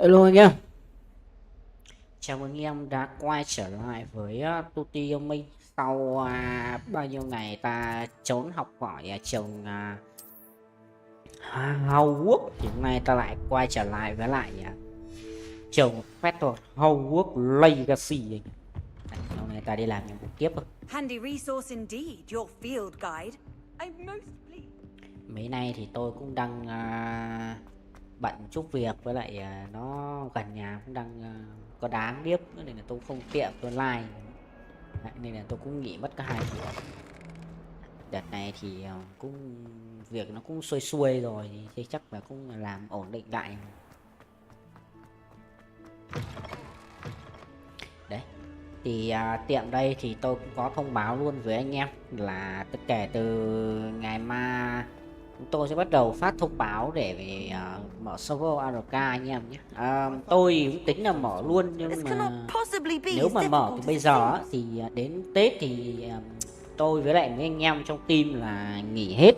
Hello anh em, chào mừng anh em đã quay trở lại với Tuti ông Minh sau bao nhiêu ngày ta trốn học hỏi ở trường Hogwarts. Thì hôm nay ta lại quay trở lại với lại trường phép thuật Hogwarts Legacy. Hôm nay ta đi làm nhiệm vụ tiếp. Handy resource indeed, your field guide. I'm most pleased. Mấy nay thì tôi cũng đang bận chút việc, với lại nó gần nhà cũng đang có đám điếc nên là tôi không tiện tôi like. Đấy, nên là tôi cũng nghỉ mất cả 2 buổi. Đợt này thì cũng việc nó cũng xuôi xuôi rồi thì chắc là cũng làm ổn định lại. Đấy thì tiệm đây thì tôi cũng có thông báo luôn với anh em là tất cả từ ngày mai chúng tôi sẽ bắt đầu phát thông báo để mở server ARK anh em nhé. Tôi cũng tính là mở luôn, nhưng mà nếu mà mở từ bây giờ thì đến Tết thì tôi với lại mấy anh em trong team là nghỉ hết,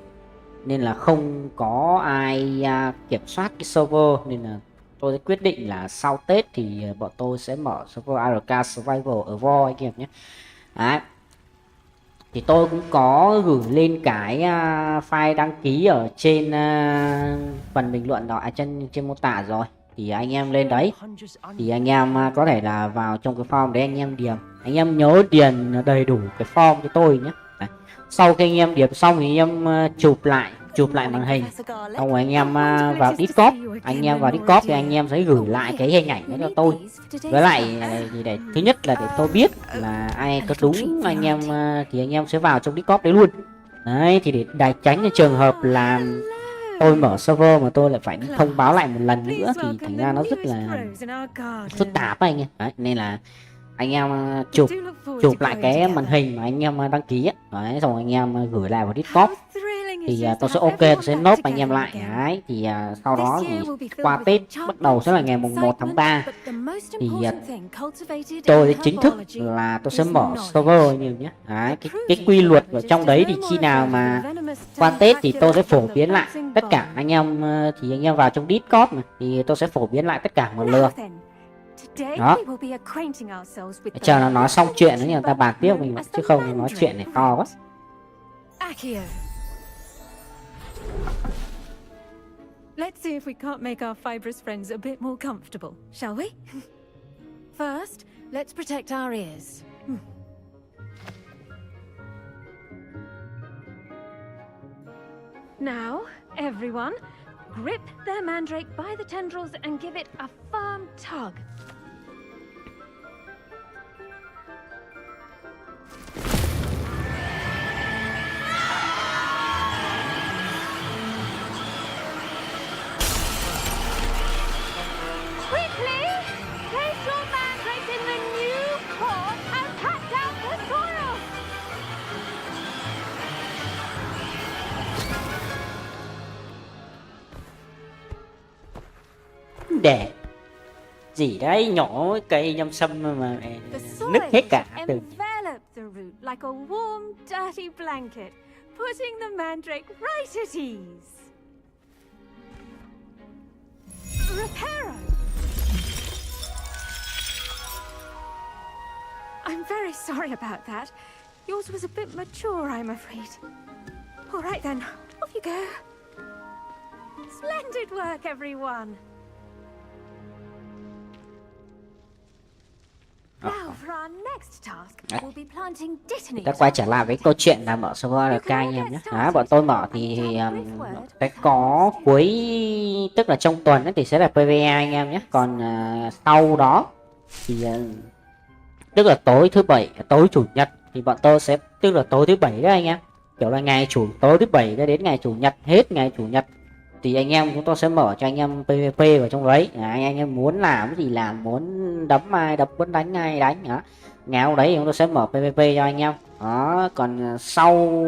nên là không có ai kiểm soát cái server, nên là tôi sẽ quyết định là sau Tết thì bọn tôi sẽ mở server ARK Survival ở Voi anh em nhé. Đấy. Thì tôi cũng có gửi lên cái file đăng ký ở trên phần bình luận đó, trên mô tả rồi. Thì anh em lên đấy thì anh em có thể là vào trong cái form đấy anh em điền. Anh em nhớ điền đầy đủ cái form cho tôi nhé. Đấy. Sau khi anh em điền xong thì anh em chụp lại màn hình, xong rồi anh em vào Discord. Anh em vào Discord thì anh em sẽ gửi lại cái hình ảnh đó cho tôi, với lại thì để thứ nhất là để tôi biết là ai có đúng anh em thì anh em sẽ vào trong Discord đấy luôn. Đấy thì để tránh cái trường hợp là tôi mở server mà tôi lại phải thông báo lại một lần nữa thì thành ra nó rất là phức tạp anh em. Đấy, nên là anh em chụp lại cái màn hình mà anh em đăng ký ấy. Đấy, xong anh em gửi lại vào Discord thì tôi sẽ ok, tôi sẽ nốt anh em lại. Đấy thì sau đó thì qua Tết bắt đầu sẽ là ngày mùng 1 tháng 3 thì tôi chính thức là tôi sẽ mở server nhiều nhé. Đấy, cái quy luật ở trong đấy thì khi nào mà qua Tết thì tôi sẽ phổ biến lại tất cả anh em, thì anh em vào trong Discord mà thì tôi sẽ phổ biến lại tất cả một lượt. Đó, chờ nó nói xong chuyện nữa người ta bàn tiếp mình, chứ không nói chuyện này to quá. Let's see if we can't make our fibrous friends a bit more comfortable, shall we? First, let's protect our ears. Now, everyone, grip their mandrake by the tendrils and give it a firm tug. Quickly, place your mandrake in the new core and cut down the soil. Để gì đấy, nhỏ cây nhâm sâm mà nứt hết cả từ. Envelop the root like a warm, dirty blanket, putting the mandrake right at ease. Reparo! I'm very sorry about that. Yours was a bit mature, I'm afraid. All right then, off you go. Splendid work, everyone. Now for our next task, we'll be planting detonators. Ta quay trở lại với câu chuyện là mở server ARK anh em nhé. Đó, bọn tôi mở thì sẽ có cuối, tức là trong tuần ấy, thì sẽ là PVE anh em nhé. Còn sau đó thì tức là tối thứ bảy, tối chủ nhật thì bọn tôi sẽ, tức là tối thứ bảy đấy anh em, kiểu là ngày tối thứ bảy đến ngày chủ nhật, hết ngày chủ nhật thì anh em chúng tôi sẽ mở cho anh em PVP vào trong đấy. Anh em muốn làm cái gì làm, muốn đấm ai đấm, muốn đánh ai đánh đó. Ngày hôm đấy thì chúng tôi sẽ mở PVP cho anh em. Đó, còn sau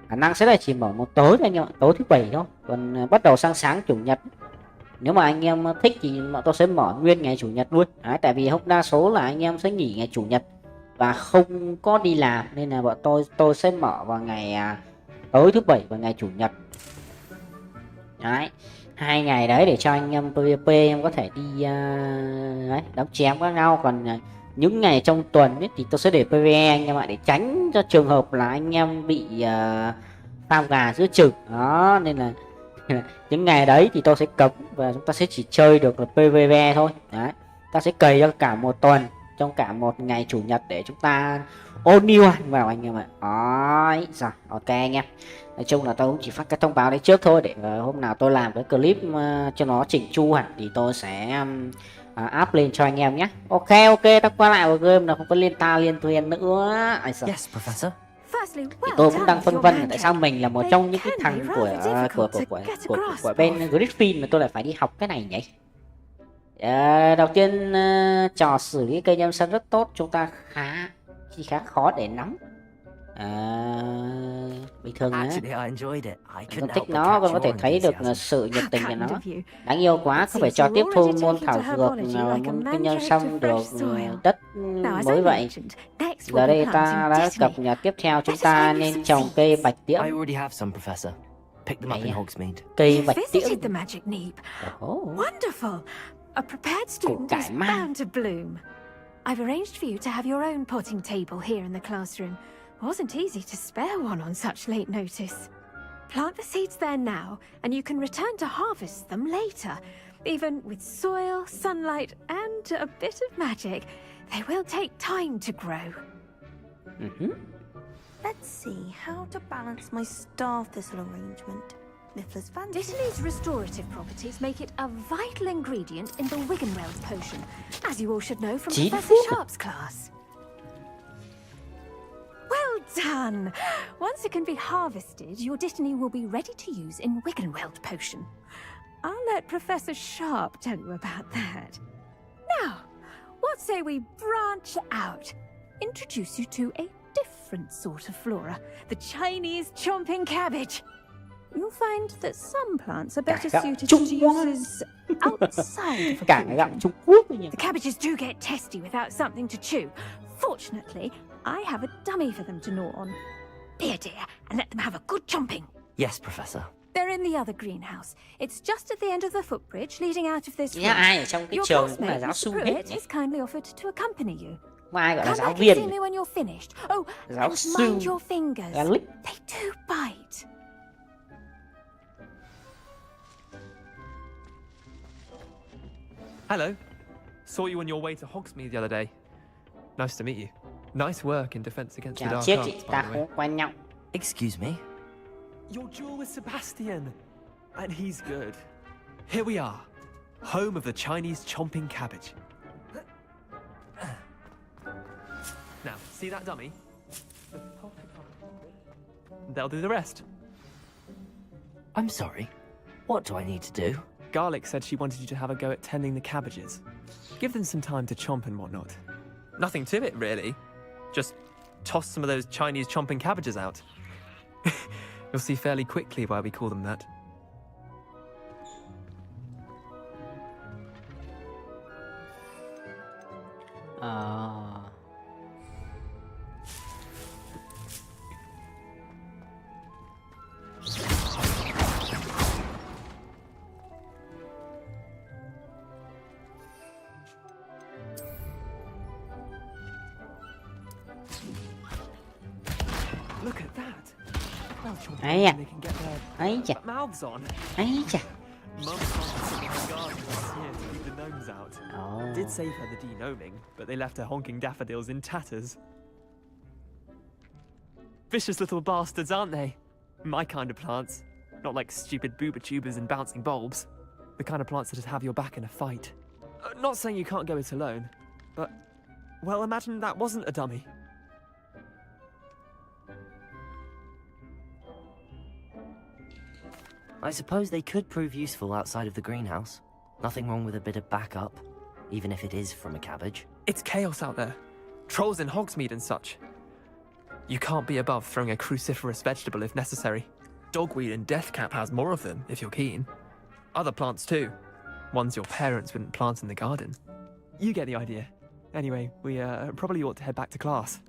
khả năng sẽ là chỉ mở một tối thôi anh em, tối thứ bảy thôi. Còn bắt đầu sang sáng chủ nhật, nếu mà anh em thích thì bọn tôi sẽ mở nguyên ngày chủ nhật luôn. Đấy, tại vì đa số là anh em sẽ nghỉ ngày chủ nhật và không có đi làm, nên là bọn tôi sẽ mở vào ngày tối thứ bảy và ngày chủ nhật. Đấy 2 ngày đấy để cho anh em PVP em có thể đi đấy, đấm chém với nhau. Còn những ngày trong tuần ấy, thì tôi sẽ để PVE anh em ạ, để tránh cho trường hợp là anh em bị farm gà giữa chừng đó. Nên là những ngày đấy thì tôi sẽ cấm và chúng ta sẽ chỉ chơi được là PVE thôi đấy. Ta sẽ cày cho cả một tuần, trong cả một ngày chủ nhật để chúng ta ôn new vào anh em ạ. Đấy rồi, ok anh em. Nói chung là tôi cũng chỉ phát cái thông báo đấy trước thôi, để hôm nào tôi làm cái clip cho nó chỉnh chu hẳn thì tôi sẽ up lên cho anh em nhé. Ok ok, ta quay lại vào game là không có liên ta liên tuyến nữa. Yes, Professor. Firstly, Thì well tôi cũng done đang with phân your vân là man tại sao cave. mình là một They trong những cái can thằng be rather difficult to get a grasp của of. bên Griffin mà tôi lại phải đi học cái này nhỉ. Đầu tiên trò xử lý cây nhâm sân rất tốt, chúng ta khá khó để nắm. Bình thường á, Actually, I enjoyed it. I con couldn't thích help but nó, con catch có thể your thấy được enthusiasm. sự nhiệt tình của How nó. kind of you. Đáng yêu quá, It cứ phải seems cho you're tiếp thu already môn taking thảo to dược herbology like a môn cây man nhâm cake sâm to được fresh soil. đất Now, as mới I vậy. mentioned, next Giờ we'll be đây ta planting đã Destiny. cập nhật tiếp theo, chúng Let us ta find you nên some trồng cây seeds. bạch tiễm. I already have some, Professor. Picked them up in Yeah. Hogsmeade. Cây You bạch tiễm. visited the magic neep. Oh. Wonderful. A prepared student cải is ma. bound to bloom. I've arranged for you to have your own potting table here in the classroom. Wasn't easy to spare one on such late notice. Plant the seeds there now, and you can return to harvest them later. Even with soil, sunlight, and a bit of magic, they will take time to grow. Let's see how to balance my star thistle arrangement. Mifflin's fancy. Destiny's restorative properties make it a vital ingredient in the Wiggenweld potion, as you all should know from Chiến Professor phúc. Sharp's class. Well done! Once it can be harvested, your Destiny will be ready to use in Wiggenweld potion. I'll let Professor Sharp tell you about that. Now, what say we branch out? Introduce you to a different sort of flora, the Chinese chomping cabbage. You'll find that some plants are better gạo suited Trung to Quốc. uses outside of a Cả gạo children. Trung Quốc ấy nhỉ. The cabbages do get testy without something to chew. Fortunately, I have a dummy for them to gnaw on. Be a dear and let them have a good chomping. Yes, Professor. They're in the other greenhouse. It's just at the end of the footbridge leading out of this Nhá, room. ai ở trong cái Your trường cũng là classmate, giáo Mr. sư Pruitt, hết nhỉ. has kindly offered to accompany you. Không ai gọi là Come giáo back and see viên. me when you're finished. Oh, Giáo and sư mind your fingers. Garlic. They do bite. Hello. Saw you on your way to Hogsmeade the other day. Nice to meet you. Nice work in defense against the Chào dark chiếc arts, chị by ta the way. không quen nhau. Excuse me? Your duel with Sebastian. And he's good. Here we are. Home of the Chinese chomping cabbage. Now, see that dummy? They'll do the rest. I'm sorry. What do I need to do? Garlic said she wanted you to have a go at tending the cabbages. Give them some time to chomp and whatnot. Nothing to it, really. Just toss some of those Chinese chomping cabbages out. You'll see fairly quickly why we call them that. Ờ. Look at that. Well, chomp Ấy à. they can get their Ấy chà, mouths on. ấy chà. Mum's gone to the garden last year to keep the gnomes out. Ồ. Did save her the de-gnoming, but they left her honking daffodils in tatters. Vicious little bastards, aren't they? My kind of plants. Not like stupid booba tubers and bouncing bulbs. The kind of plants that just have your back in a fight. Not saying you can't go it alone, but... Well, imagine that wasn't a dummy. I suppose they could prove useful outside of the greenhouse. Nothing wrong with a bit of backup, even if it is from a cabbage. It's chaos out there. Trolls in Hogsmeade and such. You can't be above throwing a cruciferous vegetable if necessary. Dogweed and deathcap has more of them, if you're keen. Other plants too. Ones your parents wouldn't plant in the garden. You get the idea. Anyway, we probably ought to head back to class.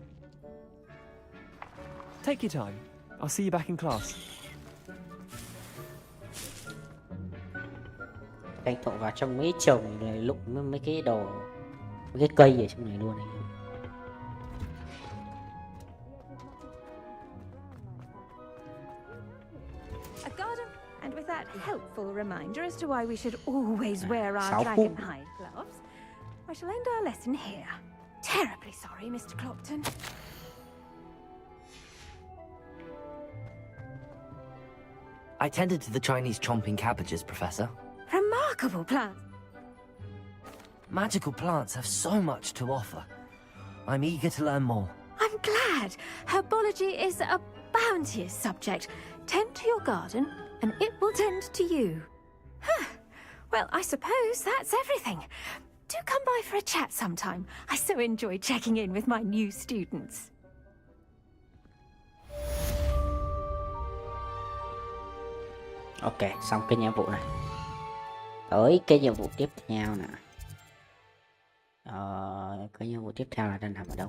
Take your time. I'll see you back in class. tranh thủ vào trong mấy trồng rồi lụng mấy cái đồ, mấy cái cây ở trong này luôn anh em. A garden, and with that helpful reminder as to why we should always wear our 6 dragon phút. hide gloves, I shall end our lesson here. Terribly sorry, Mr. Clopton. I tended to the Chinese chomping cabbages, Professor. Remarkable plant. Magical plants have so much to offer. I'm eager to learn more. I'm glad. Herbology is a bounteous subject. Tend to your garden, and it will tend to you. Huh. Well, I suppose that's everything. Do come by for a chat sometime. I so enjoy checking in with my new students. Ok, xong cái nhiệm vụ này. Tới cái nhiệm vụ tiếp theo nè. Cái nhiệm vụ tiếp theo là đang nằm ở đâu?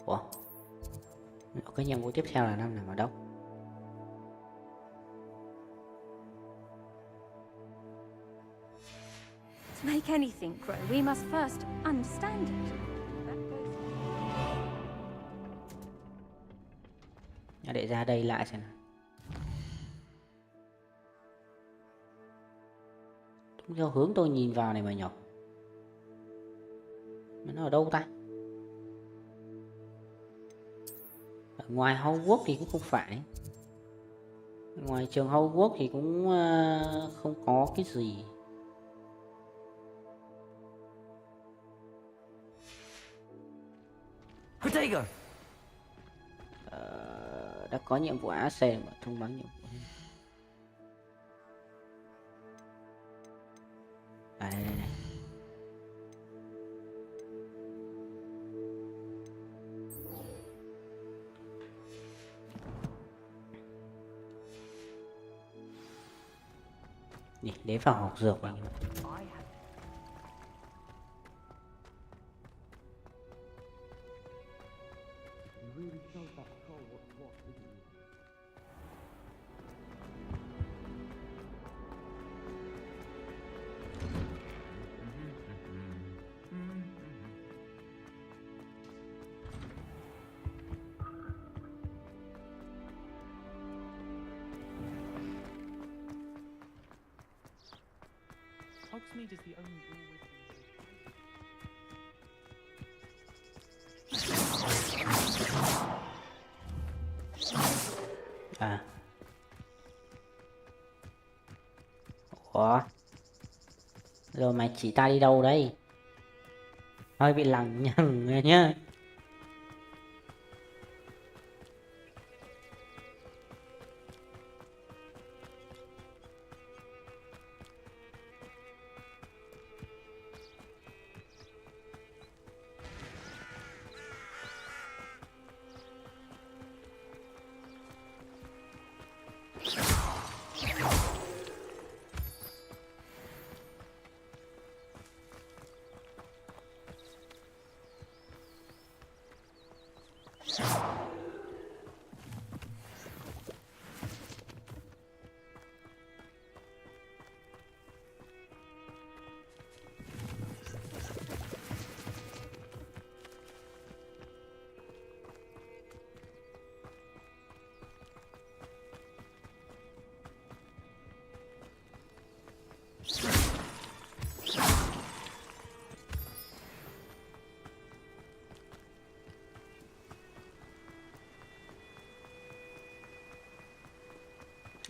Ủa? Cái nhiệm vụ tiếp theo là đang nằm ở đâu? To make anything grow, we must first understand it. Để ra đây lại xem nào. Đúng theo hướng tôi nhìn vào này mà nhỏ. Mà nó ở đâu ta? Ở ngoài Hogwarts thì cũng không phải. Ngoài trường Hogwarts thì cũng không có cái gì. Protego! Đã có nhiệm vụ AC mà thông báo nhiệm vụ. À đây. Đến phòng học dược anh em. Hogsmeade is the only rule with À. Ủa? Rồi mày chỉ ta đi đâu đấy? Hơi bị lằng nhằng nhá.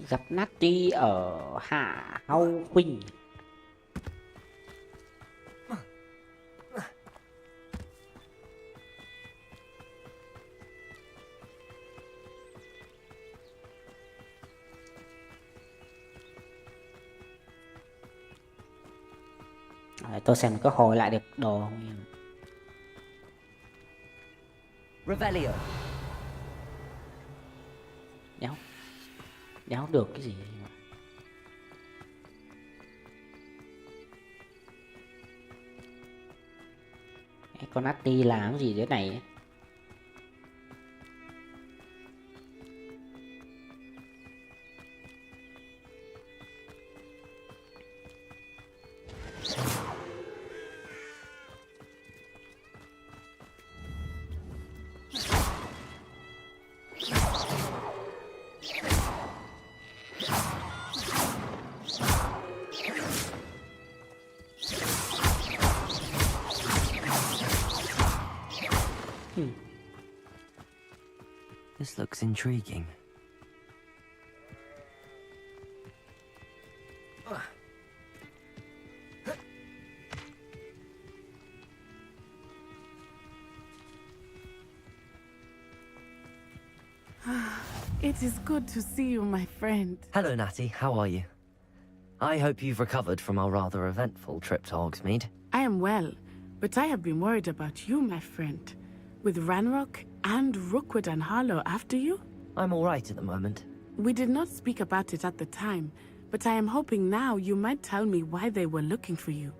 Gặp Natty ở Hạ Hâu Khuynh. Tôi xem có hồi lại được đồ không. Revelio. Đéo được cái gì. Con Natty làm gì thế này ấy? This looks intriguing. It is good to see you, my friend. Hello, Natty. How are you? I hope you've recovered from our rather eventful trip to Hogsmeade. I am well, but I have been worried about you, my friend. With Ranrock and Rookwood and Harlow after you? I'm all right at the moment. We did not speak about it at the time, but I am hoping now you might tell me why they were looking for you.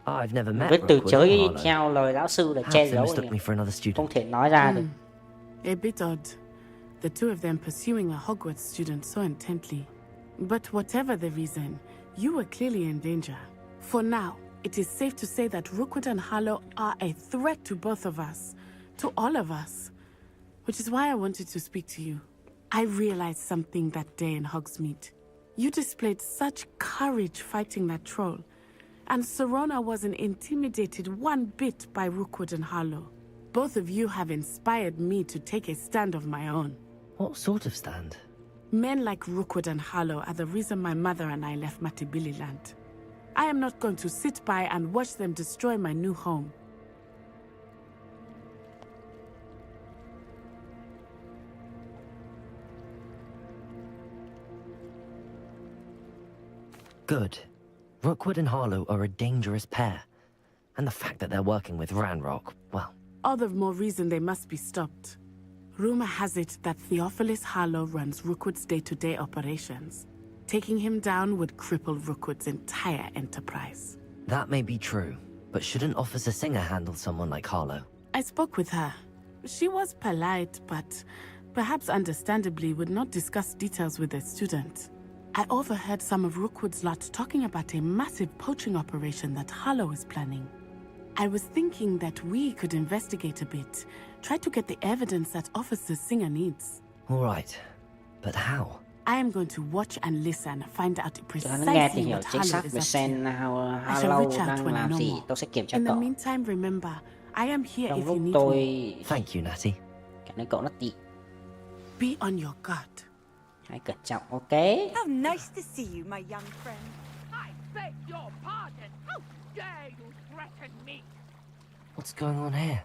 I've never met Biết từ Rookwood chối or Harlow. theo lời lão sư để che Perhaps they giấu mistook nhỉ? me for another Không student. thể nói ra được. A bit odd. The two of them pursuing a Hogwarts student so intently. But whatever the reason, you were clearly in danger. For now, it is safe to say that Rookwood and Harlow are a threat to both of us. To all of us. Which is why I wanted to speak to you. I realized something that day in Hogsmeade. You displayed such courage fighting that troll. And Serona wasn't intimidated one bit by Rookwood and Harlow. Both of you have inspired me to take a stand of my own. What sort of stand? Men like Rookwood and Harlow are the reason my mother and I left THONG. I am not going to sit by and watch them destroy my new home. Good. Rookwood and Harlow are a dangerous pair. And the fact that they're working with Ranrock, well, All the more reason they must be stopped. Rumor has it that Theophilus Harlow runs Rookwood's day-to-day operations. Taking him down would cripple Rookwood's entire enterprise. that may be true. But shouldn't Officer Singer handle someone like Harlow? I spoke with her. She was polite, but perhaps understandably would not discuss details with a student. I overheard some of Rookwood's lot talking about a massive poaching operation that Harlow is planning. I was thinking that we could investigate a bit, try to get the evidence that Officer Singer needs. All right. But how? I am going to watch and listen, find out Cho hắn nghe thì precisely hiểu what chính Harlow xác is về up Sen to. how I shall lâu reach out đang when I làm know gì. more. Tôi sẽ kiểm tra In the cậu. meantime, remember, I am here Trong if lúc you need me. tôi Thank you, Natty. cảm thấy cậu rất tị. Be on your guard. Hãy cẩn trọng, ok? How nice to see you, my young friend. I beg your pardon. How dare you threaten me? What's going on here?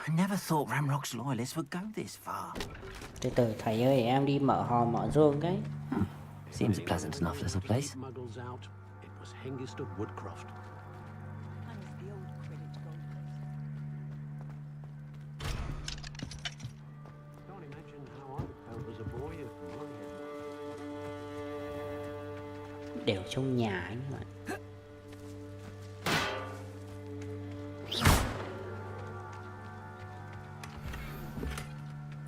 I never thought Ramrock's loyalists would go this far. Từ từ thầy ơi, em đi mở hò mở rương cái. Seems a pleasant enough little place. Muggles out. It was Hengist of Woodcroft. And it's the old Quidditch goalpost. Can't imagine how I felt as a boy if my Đều trong nhà ấy mà.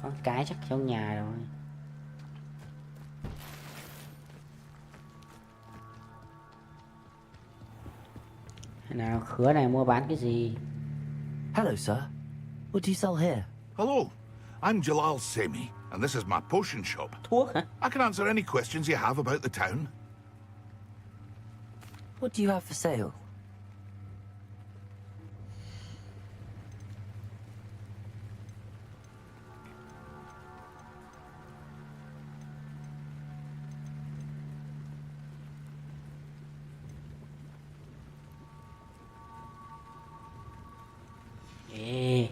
Có cái chắc trong nhà rồi. Nào khứa này mua bán cái gì? Hello, sir. What do you sell here? Hello, I'm Jalal Semi, and this is my potion shop. Thuốc hả? I can answer any questions you have about the town. What do you have for sale? Ê,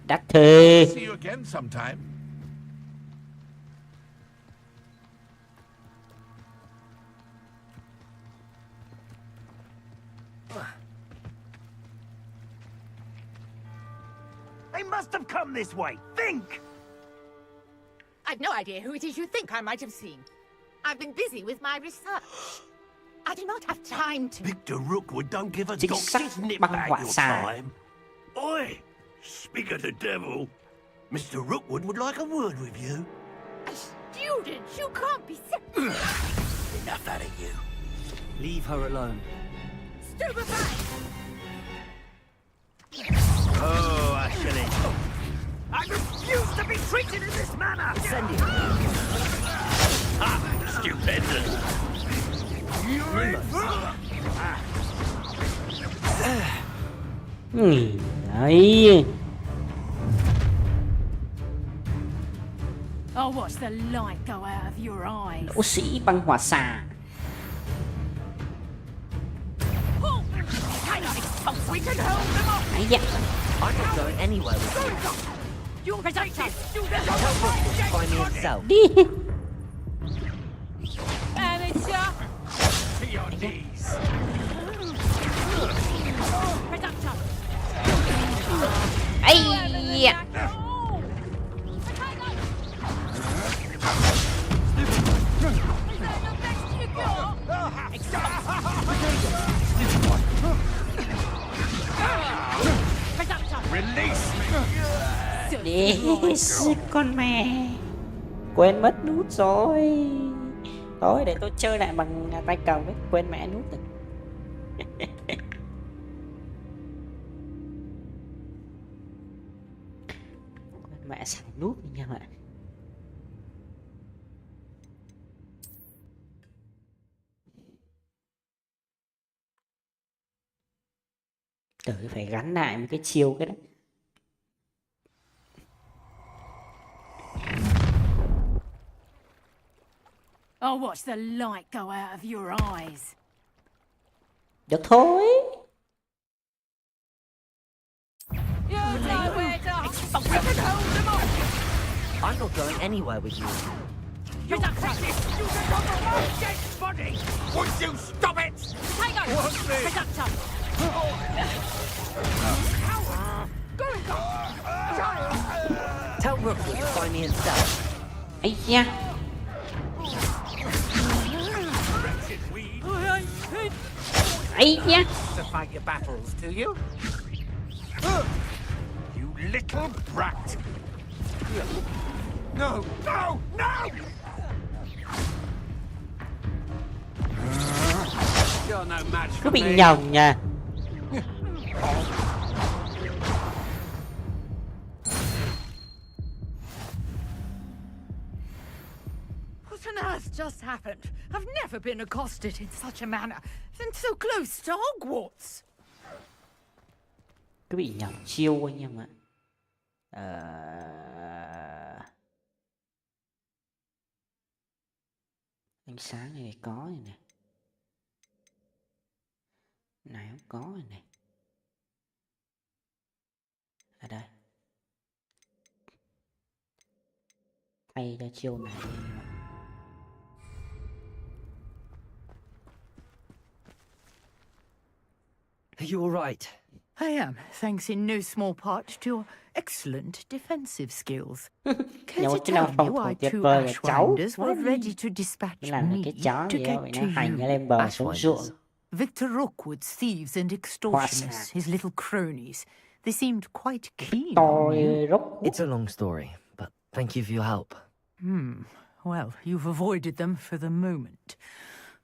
đắt thế. See you again sometime. They must have come this way. Think! I've no idea who it is you think I might have seen. I've been busy with my research. I do not have time to... Victor Rookwood don't give a Chính dog's xác nip băng about hỏa your xà. time. Oi! Speak of the devil. Mr. Rookwood would like a word with you. A student? You can't be Enough out of you. Leave her alone. stupefied! Oh, Ashley. I refuse to be treated in this manner! Send it. Ah, stupendous. Đấy. I'll watch the light go out of your eyes. Đấu sĩ băng hỏa xà. We can hold them off! Ấy da. I'm not going anywhere with you. You'll take this student Tell Rookwood to find me himself. Đi. Amateur! To your knees. Reductor! Ấy da. Release me! Đi. Con mẹ. Quên mất nút rồi. Thôi để tôi chơi lại bằng tay cầm ấy. Quên mẹ nút rồi. Quên mẹ xài nút đi nha bạn. Tự phải gắn lại một cái chiêu cái đấy. I'll watch the light go out of your eyes. Được thôi. You're nowhere to... We can hold them off! I'm not going anywhere with you. You'll take this student on the road, dead body! Would you stop it? Tiger! What's this? Reductor! Tell Rookwood to find me himself. Ấy da. Ấy da. To fight your battles, do you? You little brat! No! No! No! You're no match Cứ for bị me. nhầm nha. What on earth just happened? I've never been accosted in such a manner, and so close to Hogwarts. Cứ bị nhầm chiêu anh em ạ. Ánh sáng này phải có này này. Này không có này này. Ở đây. Thay cho chiêu này đi anh em ạ. Are you all right? I am, thanks in no small part to your excellent defensive skills. Nhưng mà cái nào phòng thủ tuyệt vời là cháu. were ready to dispatch Nó làm me cái chó to gì get đó vậy to nó hành nó you. lên bờ xuống ruộng. Victor Rookwood's thieves and extortionists, his little cronies. They seemed quite keen on you. It's a long story, but thank you for your help. Well, you've avoided them for the moment.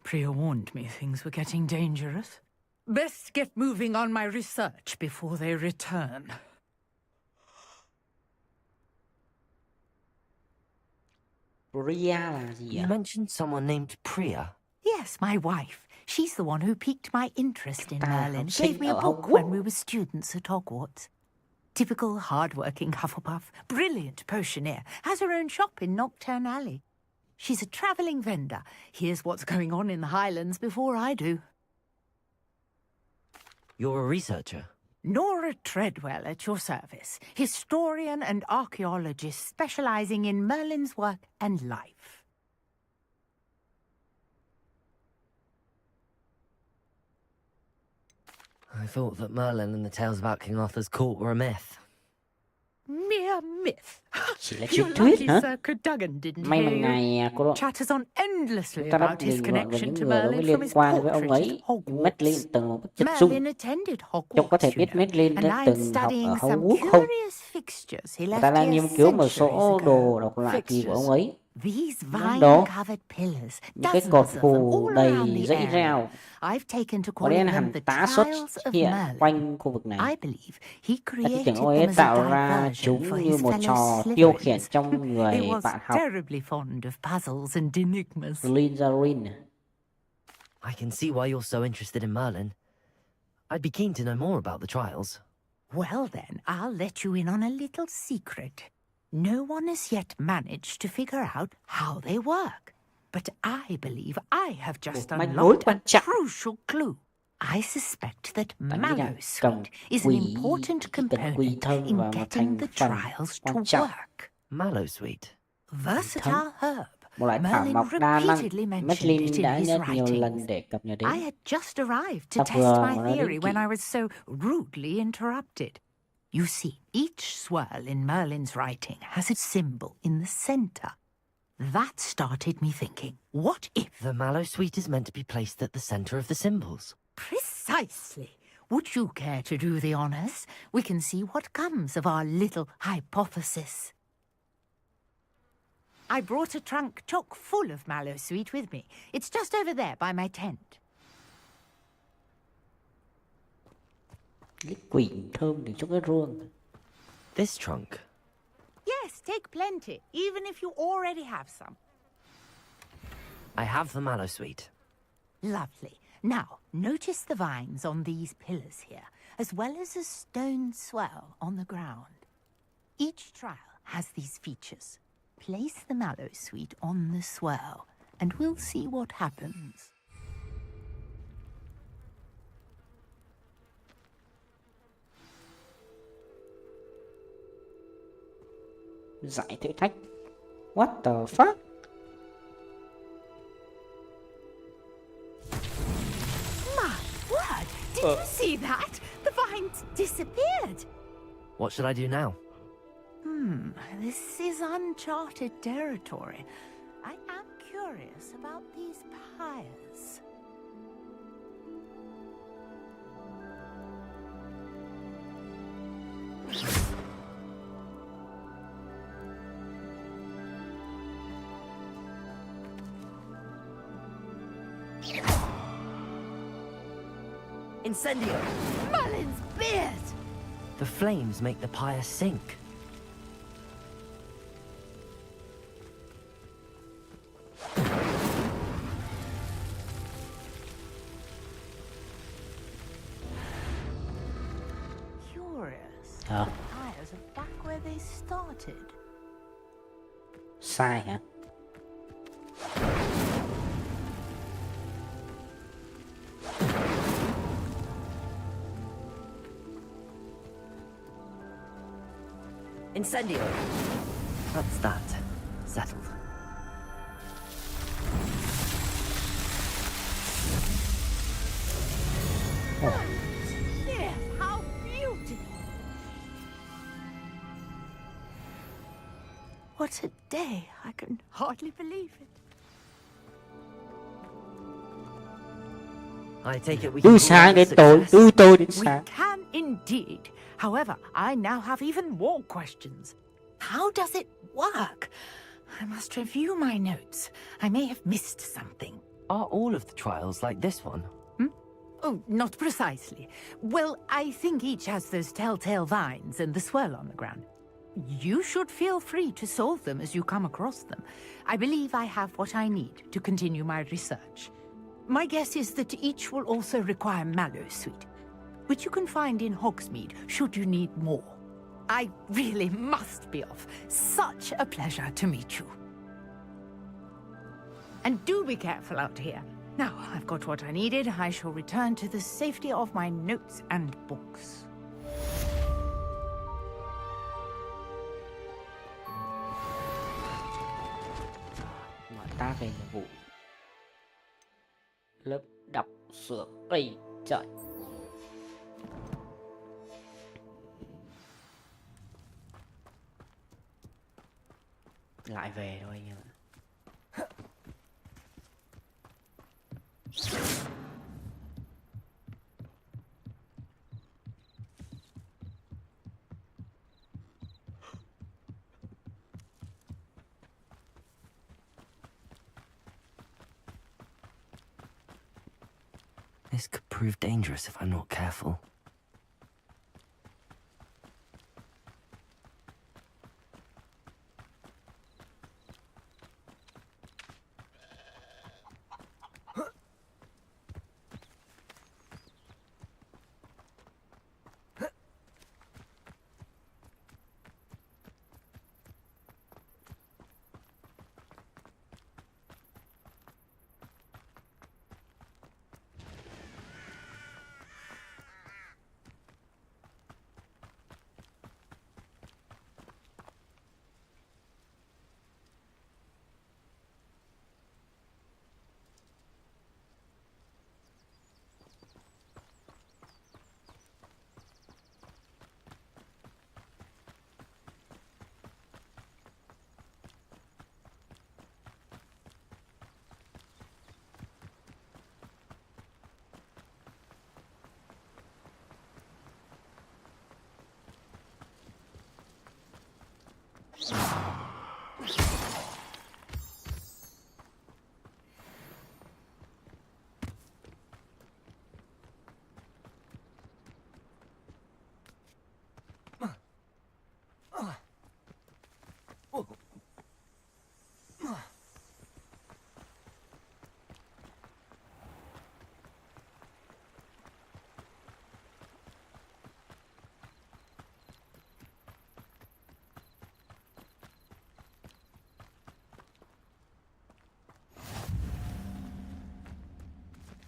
Priya warned me things were getting dangerous. Best get moving on my research before they return. Priya là gì You ạ? mentioned someone named Priya. Yes, my wife. She's the one who piqued my interest in Merlin. học sinh Gave me a ở book when Hogwarts. we were students at Hogwarts. Typical hard-working Hufflepuff. Brilliant potioneer. Has her own shop in Nocturne Alley. She's a travelling vendor. Hears what's going on in the Highlands before I do. You're a researcher. Nora Treadwell at your service. Historian and archaeologist specialising in Merlin's work and life. I thought that Merlin and the tales about King Arthur's court were a myth. Mere myth. Chỉ là truyền You're thuyết lucky hả? Sir Cadogan didn't May mà hear you. ngày cô đó Chatters on endlessly chúng ta đã about his bình luận về connection những to người đối với Merlin from liên his quan với ông portrait ấy. at Madeline Hogwarts. từng một bức chất dung. Merlin attended Chúng có thể Hogwarts, biết you know, Madeline and đã I'm từng học ở studying some Hogwarts không? curious fixtures he Người left ta đang here nghiên cứu một centuries số đồ ago. độc lạ kỳ của ông ấy. These Những đồ, vine-covered pillars, những cái cột dozens of them phù all đầy around the dãy area. rào I've taken to có lẽ calling là them hẳn the tá xuất trials of hiện Merlin. quanh khu vực này. I believe he Ta tin created tưởng ông them ấy as a tạo ra diversion for chúng như his một fellow trò tiêu khiển Slytherins. trong He người was bạn học. terribly fond of puzzles and enigmas. Slytherin. I can see why you're so interested in Merlin. I'd be keen to know more about the trials. Well then, I'll let you in on a little secret. No one has yet managed to figure out how they work. But I believe I have just Một manh mối unlocked a quan trọng. crucial clue. I suspect that Ta nghĩ là mallow cầm sweet is an quỳ, important chỉ cần quỳ component thơm in vào một getting thành the phần trials to quan trọng. work. Mallow sweet. Versatile herb. Một loại thảo Merlin mộc đa năng. repeatedly mentioned Madeline it in đã his nhắc nhiều lần writings. để cập nhật I đến. had just arrived to Ta test vừa my nói đến theory when kỹ. I was so rudely interrupted. You see, each swirl in Merlin's writing has a symbol in the center. That started me thinking, what if... The mallow sweet is meant to be placed at the center of the symbols. Precisely. Would you care to do the honors? We can see what comes of our little hypothesis. I brought a trunk chock full of mallow sweet with me. It's just over there by my tent. Cái quỷ thơm để cho cái ruông. This trunk. Yes, take plenty, even if you already have some. I have the mallow sweet. Lovely. Now, notice the vines on these pillars here, as well as a stone swell on the ground. Each trial has these features. Place the mallow sweet on the swell, and we'll see what happens. Giải thử thách. What the fuck? My word! Did you see that? The vines disappeared. What should I do now? This is uncharted territory. I am curious about these pyres. Incendio! Merlin's beard! The flames make the pyre sink. Curious. Ờ, The pyres are back where they started. sai hả? Incendio! That's that. Settled. Yes, how beautiful! What a day! I can hardly believe it. I take it we Từ can call sáng that a đến tối, success. từ tối đến We sáng. can indeed. However, I now have even more questions. How does it work? I must review my notes. I may have missed something. Are all of the trials like this one? Oh, not precisely. Well, I think each has those telltale vines and the swirl on the ground. You should feel free to solve them as you come across them. I believe I have what I need to continue my research. My guess is that each will also require mallow sweet, which you can find in Hogsmeade should you need more. I really must be off. Such a pleasure to meet you. And do be careful out here. Now I've got what I needed, I shall return to the safety of my notes and books. Mở ta về nhiệm vụ. Lớp đọc sửa cây trời. Lại về thôi anh em ạ. This could prove dangerous if I'm not careful.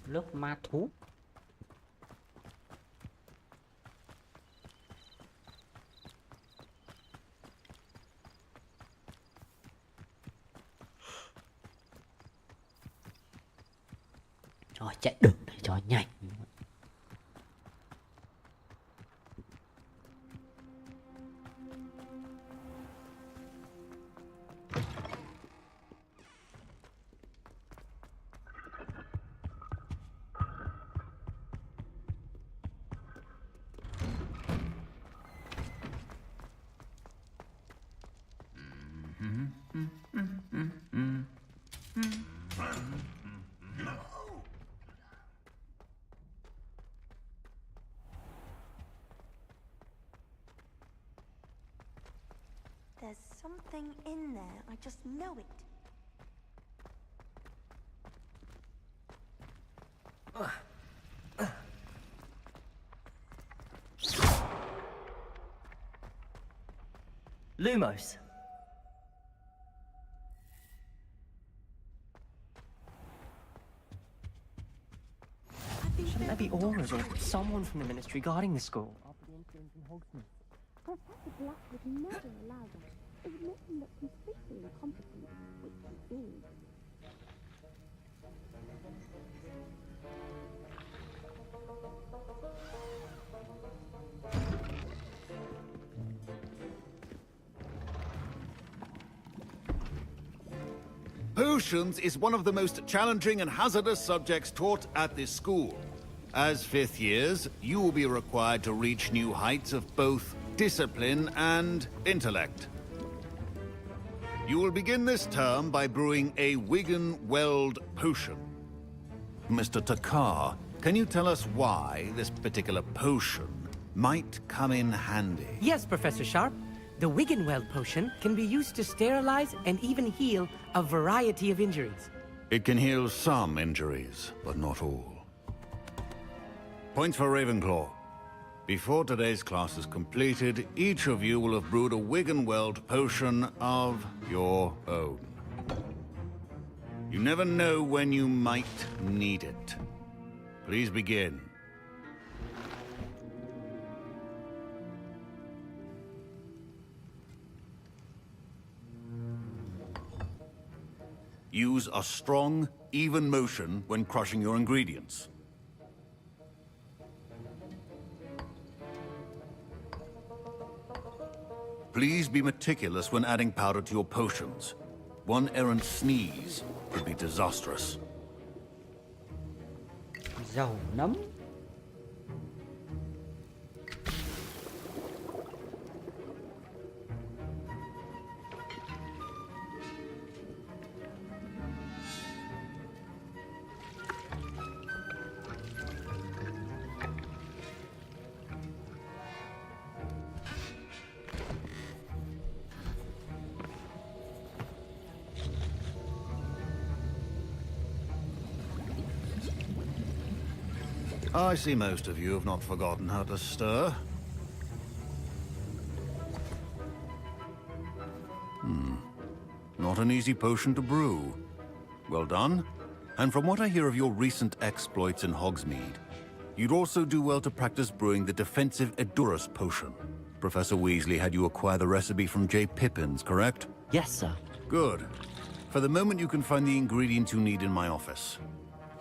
Lớp ma thú. Rồi chạy đường để cho nhanh. There's something in there, I just know it. Lumos. Shouldn't there be auras or someone from the ministry guarding the school? After the incident in Hogsmeade. Professor Black would never allow that. It would make him look completely incompetent, which he is. Potions is one of the most challenging and hazardous subjects taught at this school. As fifth years, you will be required to reach new heights of both discipline and intellect. You will begin this term by brewing a Wiggen-Weld potion. Mr. Takar, can you tell us why this particular potion might come in handy? Yes, Professor Sharp. The Wiggen-Weld potion can be used to sterilize and even heal a variety of injuries. It can heal some injuries, but not all. Points for Ravenclaw. Before today's class is completed, each of you will have brewed a Wiggen-Weld potion of your own. You never know when you might need it. Please begin. Use a strong, even motion when crushing your ingredients. Please be meticulous when adding powder to your potions. One errant sneeze could be disastrous. Dầu nấm. I see most of you have not forgotten how to stir. Not an easy potion to brew. Well done. And from what I hear of your recent exploits in Hogsmeade, you'd also do well to practice brewing the defensive Edurus potion. Professor Weasley had you acquire the recipe from J. Pippins, correct? Yes, sir. Good. For the moment, you can find the ingredients you need in my office.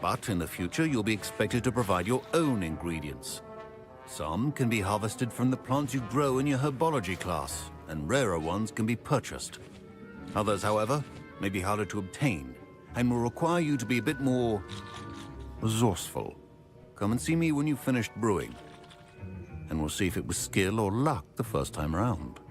But in the future, you'll be expected to provide your own ingredients. Some can be harvested from the plants you grow in your herbology class, and rarer ones can be purchased. Others, however, may be harder to obtain, and will require you to be a bit more resourceful. Come and see me when you've finished brewing, and we'll see if it was skill or luck the first time around.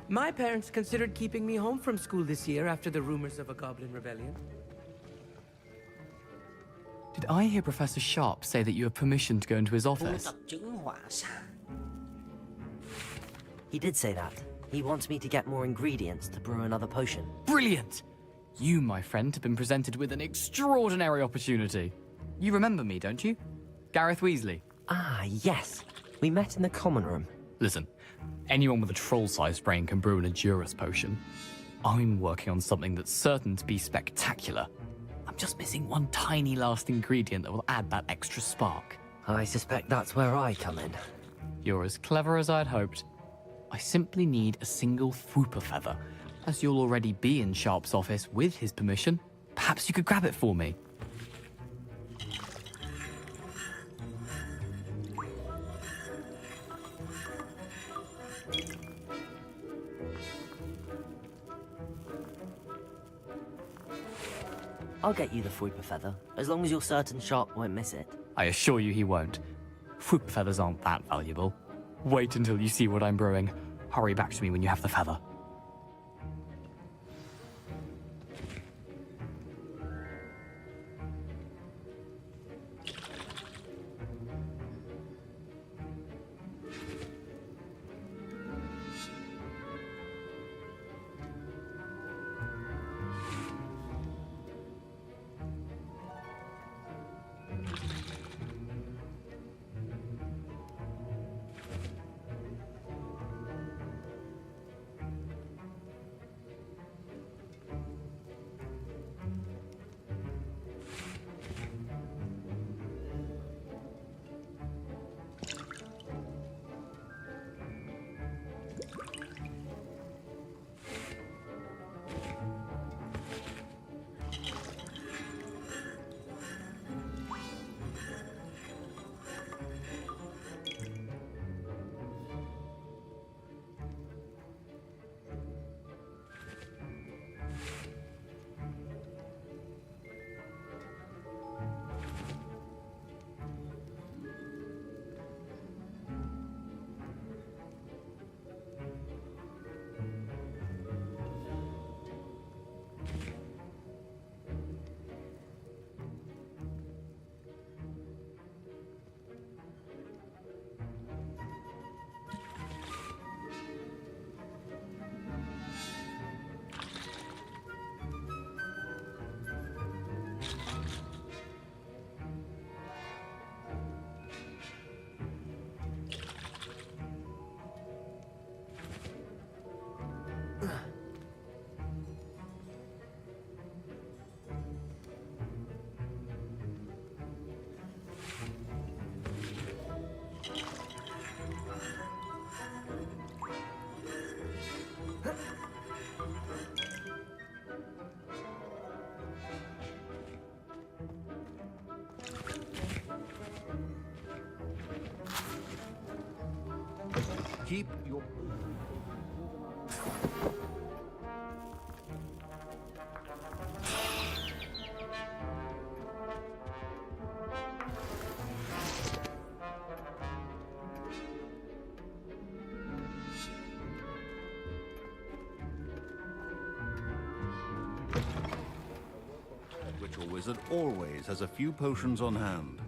My parents considered keeping me home from school this year after the rumors of a goblin rebellion. Did I hear Professor Sharp say that you have permission to go into his office? He did say that. He wants me to get more ingredients to brew another potion. Brilliant! You, my friend, have been presented with an extraordinary opportunity. You remember me, don't you? Gareth Weasley. Ah, yes. We met in the common room. Listen, anyone with a troll-sized brain can brew an Edurus potion. I'm working on something that's certain to be spectacular. I'm just missing one tiny last ingredient that will add that extra spark. I suspect that's where I come in. You're as clever as I'd hoped. I simply need a single Fwooper feather. As you'll already be in Sharp's office with his permission, perhaps you could grab it for me. I'll get you the Fwooper feather, as long as you're certain Sharp won't miss it. I assure you he won't. Fwooper feathers aren't that valuable. Wait until you see what I'm brewing. Hurry back to me when you have the feather. Keep your... Ritual wizard always has a few potions on hand.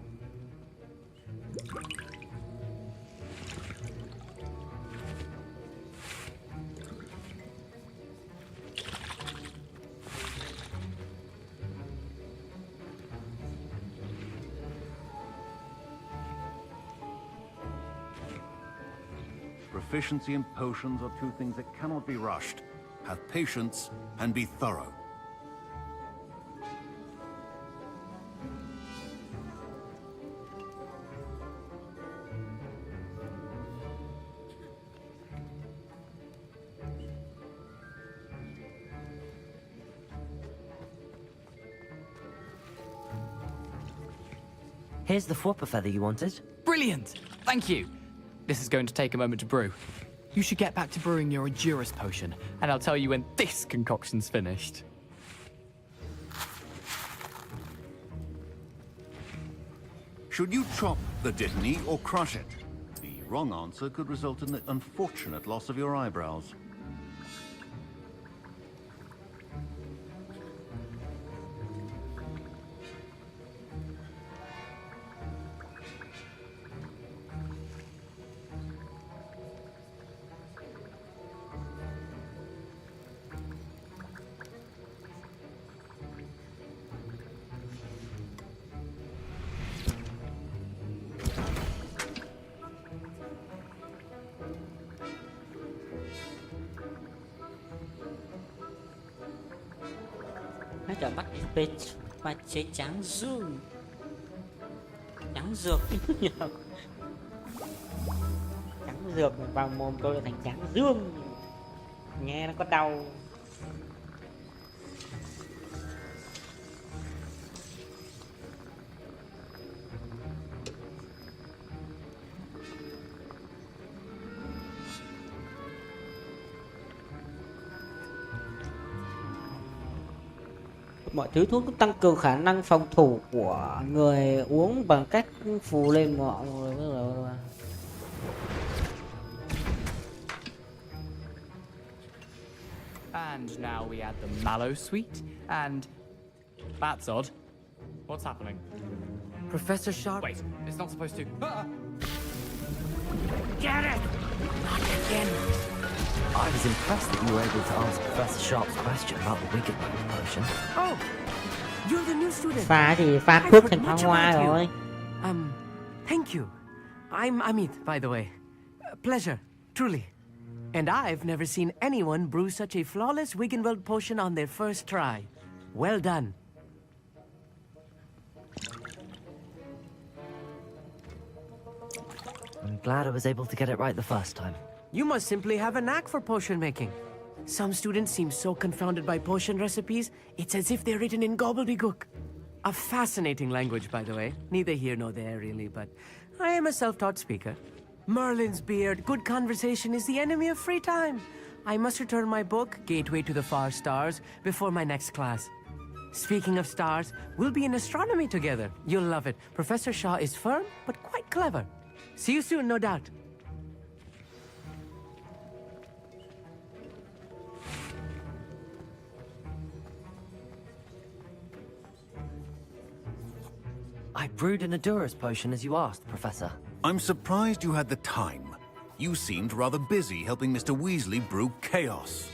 Proficiency in potions are two things that cannot be rushed. Have patience and be thorough. Here's the Fwopper feather you wanted. Brilliant! Thank you. This is going to take a moment to brew. You should get back to brewing your Endurus potion, and I'll tell you when this concoction's finished. Should you chop the Dittany or crush it? The wrong answer could result in the unfortunate loss of your eyebrows. Nó trở bắt và chế trắng dương. Trắng dược. Trắng dược vào mồm tôi là thành trắng dương. Nghe nó có đau. Mọi thứ thuốc tăng cường khả năng phòng thủ của người uống bằng cách phù lên mọi người. And now we add the mallow sweet, and that's odd. What's happening? Professor Sharp. Wait, it's not supposed to. Get it! Not again. I was impressed that you were able to answer Professor Sharp's question about the Wiggenweld potion. Oh, you're the new student. Pha thì pha thuốc thành pháo hoa rồi. Thank you. I'm Amit, by the way. Pleasure, truly. And I've never seen anyone brew such a flawless Wiggenweld potion on their first try. Well done. I'm glad I was able to get it right the first time. You must simply have a knack for potion making. Some students seem so confounded by potion recipes, it's as if they're written in gobbledygook. A fascinating language, by the way. Neither here nor there, really, but I am a self-taught speaker. Merlin's beard, good conversation is the enemy of free time. I must return my book, Gateway to the Far Stars, before my next class. Speaking of stars, we'll be in astronomy together. You'll love it. Professor Shaw is firm, but quite clever. See you soon, no doubt. I brewed an Endurus potion as you asked, Professor. I'm surprised you had the time. You seemed rather busy helping Mr. Weasley brew chaos.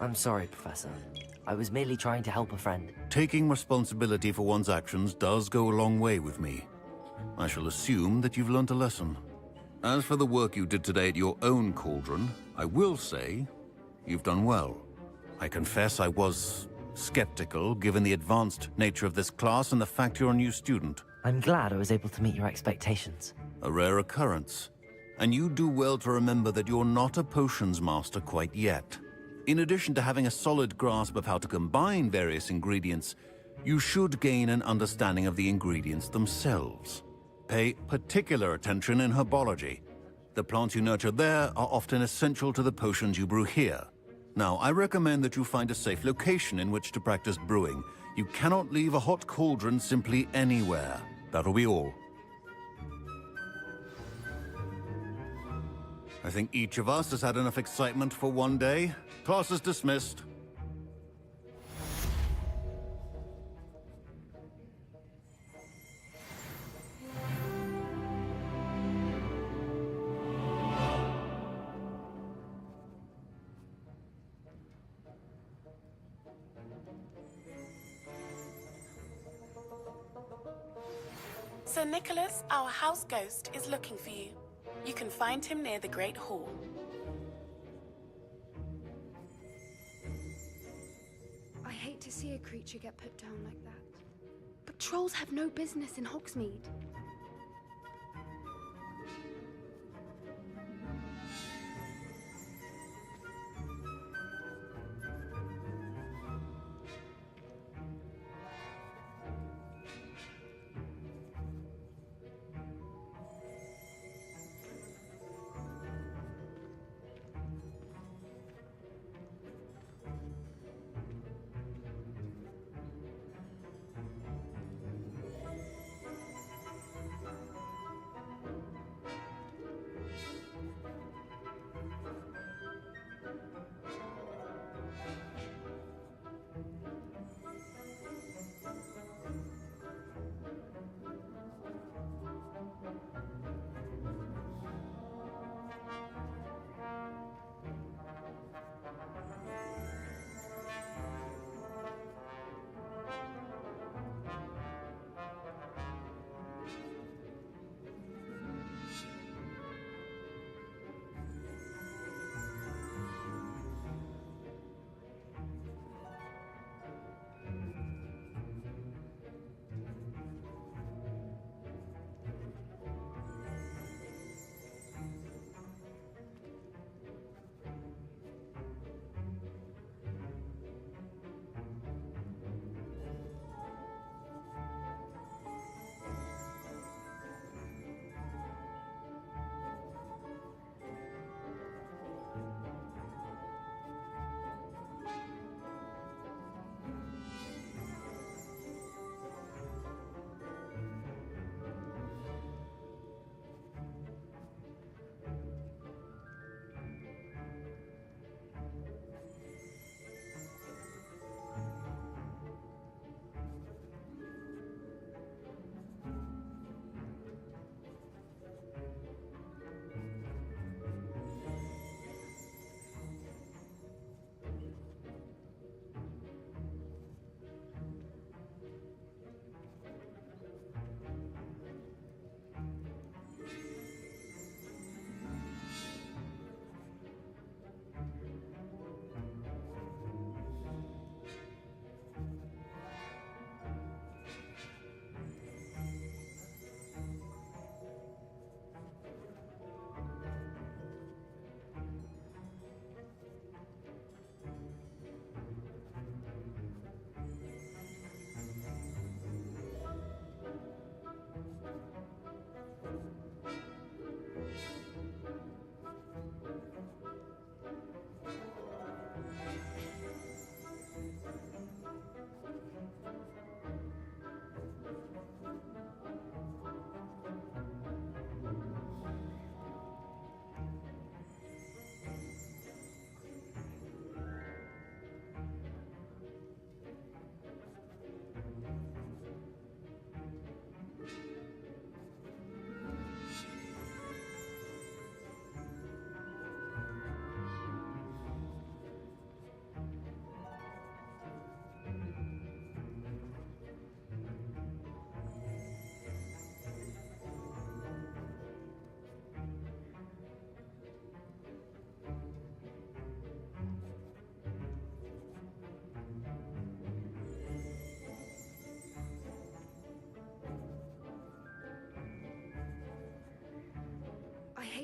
I'm sorry, Professor. I was merely trying to help a friend. Taking responsibility for one's actions does go a long way with me. I shall assume that you've learnt a lesson. As for the work you did today at your own cauldron, I will say you've done well. I confess I was skeptical, given the advanced nature of this class and the fact you're a new student. I'm glad I was able to meet your expectations. A rare occurrence. And you do well to remember that you're not a potions master quite yet. In addition to having a solid grasp of how to combine various ingredients, you should gain an understanding of the ingredients themselves. Pay particular attention in herbology. The plants you nurture there are often essential to the potions you brew here. Now, I recommend that you find a safe location in which to practice brewing. You cannot leave a hot cauldron simply anywhere. That'll be all. I think each of us has had enough excitement for one day. Class is dismissed. Sir Nicholas, our house ghost, is looking for you. You can find him near the Great Hall. I hate to see a creature get put down like that. But trolls have no business in Hogsmeade.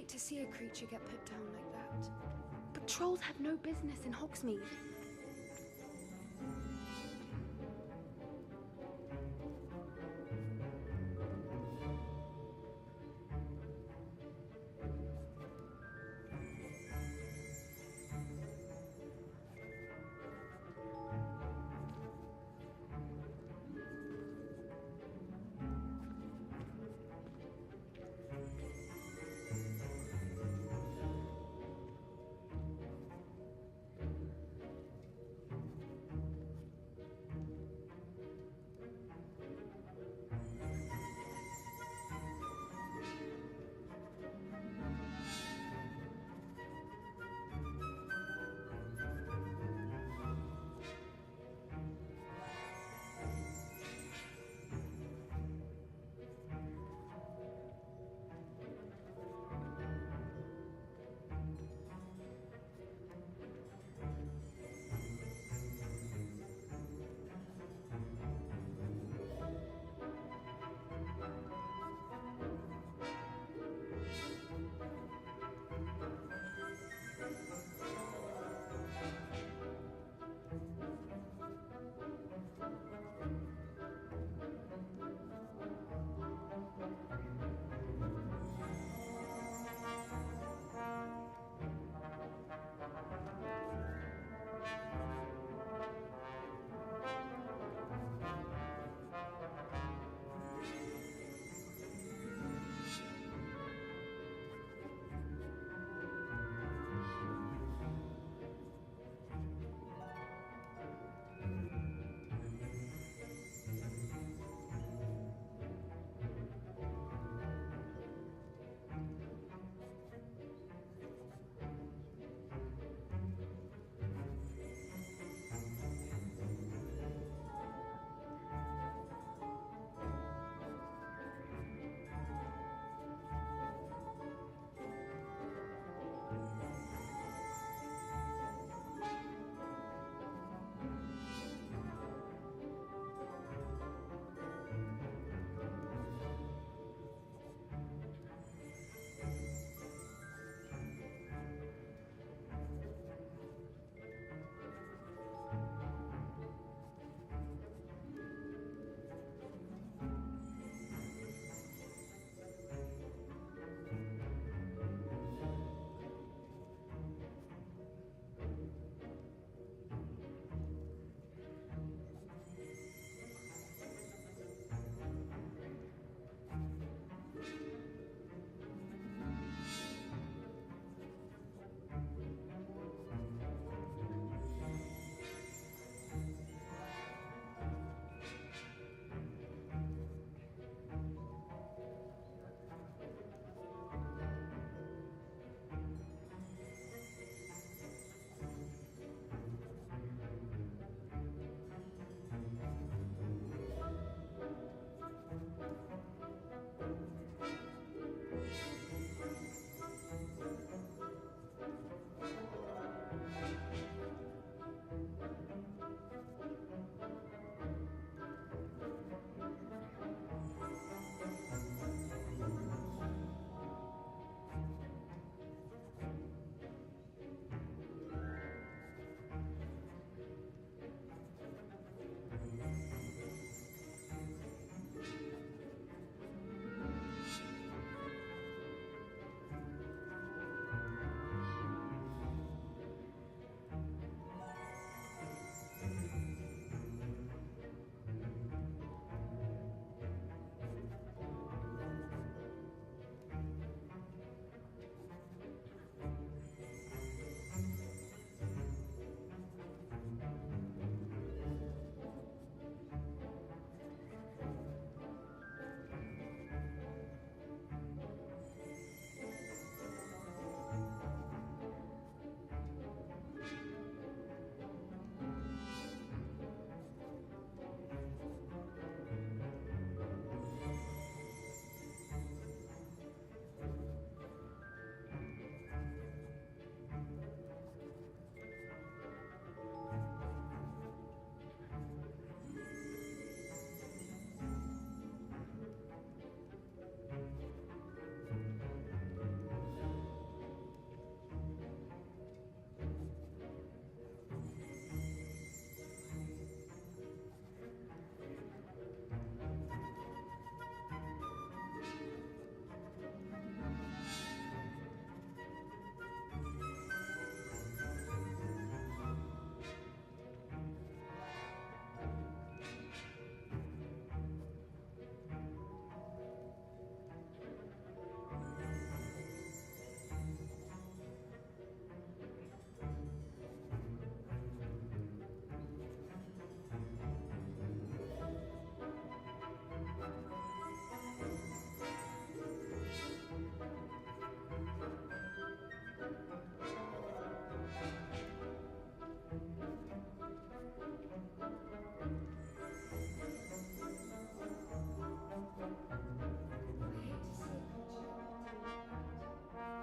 hate to see a creature get put down like that. But trolls have no business in Hogsmeade.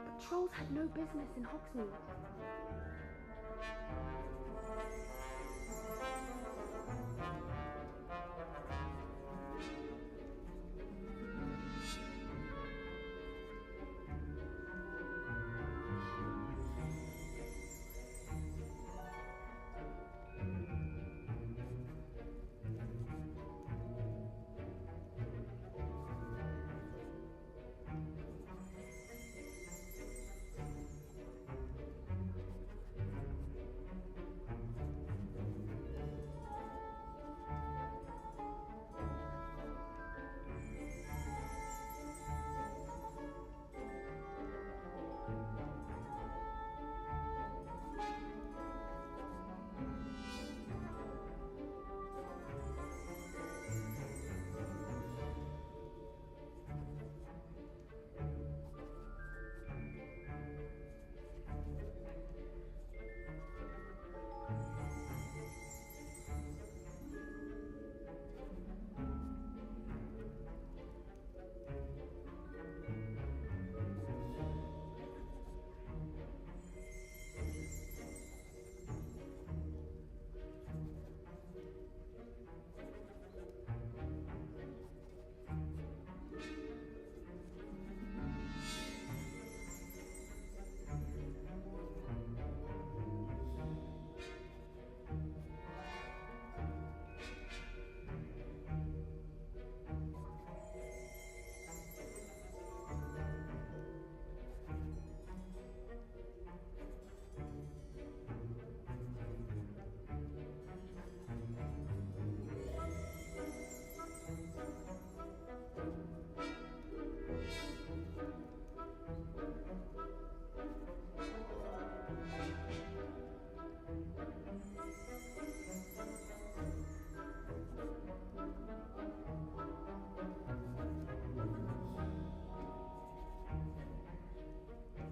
But trolls had no business in Hogsmeade.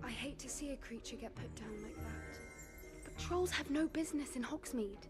I hate to see a creature get put down like that. But trolls have no business in Hogsmeade.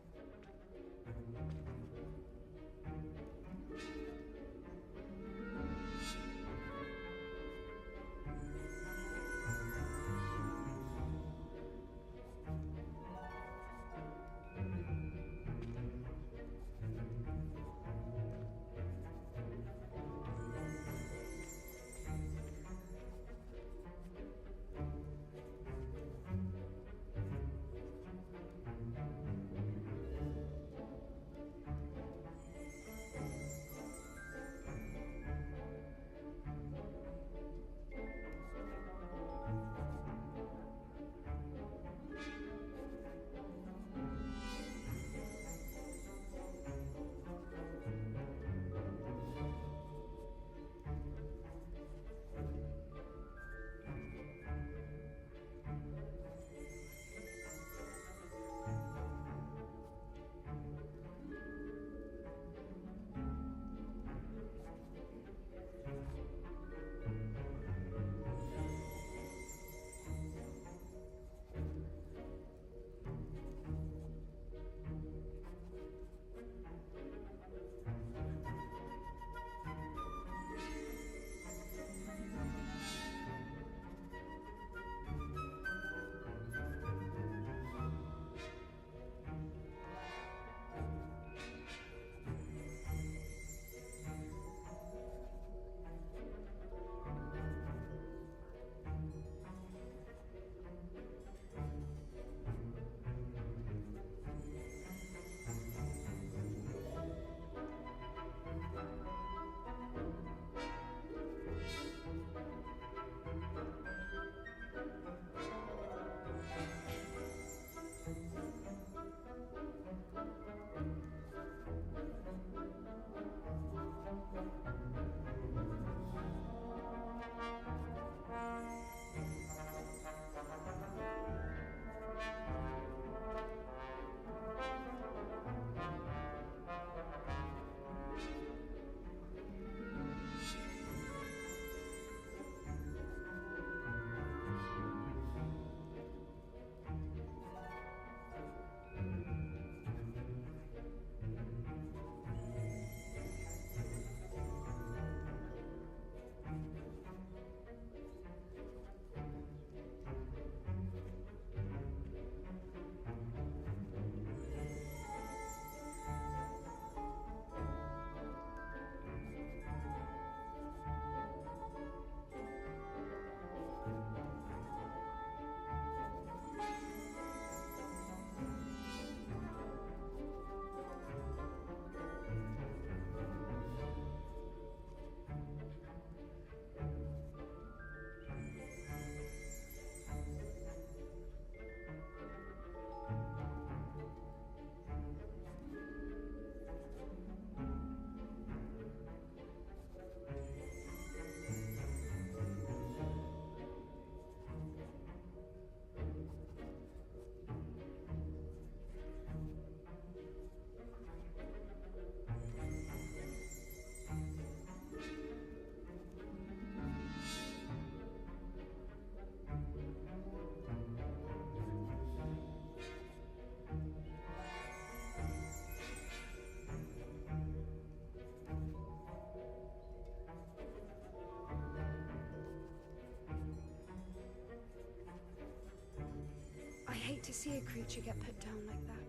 see a creature get put down like that.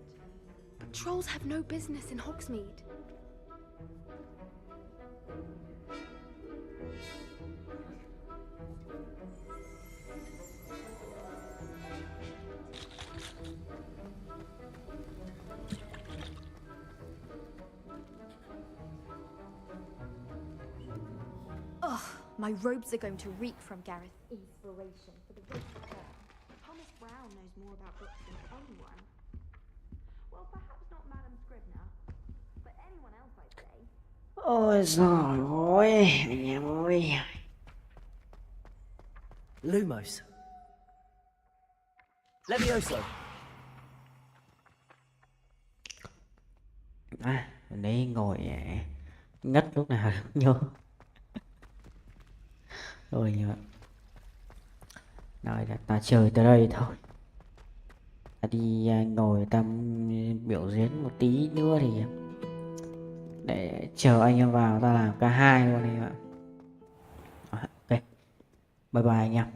But trolls have no business in Hogsmeade. Ugh, my robes are going to reek from Gareth's inspiration for the rest of term. Thomas Brown knows more about books than anyone. Well, perhaps not Madam Scribner, but anyone else, I'd say. Ôi giời ơi, anh em ơi. Lumos. Levioso. À, đấy ngồi ngất lúc nào không nhớ. Rồi như vậy. Rồi ta chơi tới đây thôi. Ta đi ngồi ta biểu diễn một tí nữa thì để chờ anh em vào ta làm cả hai luôn đi ạ. Ok. Bye bye anh em.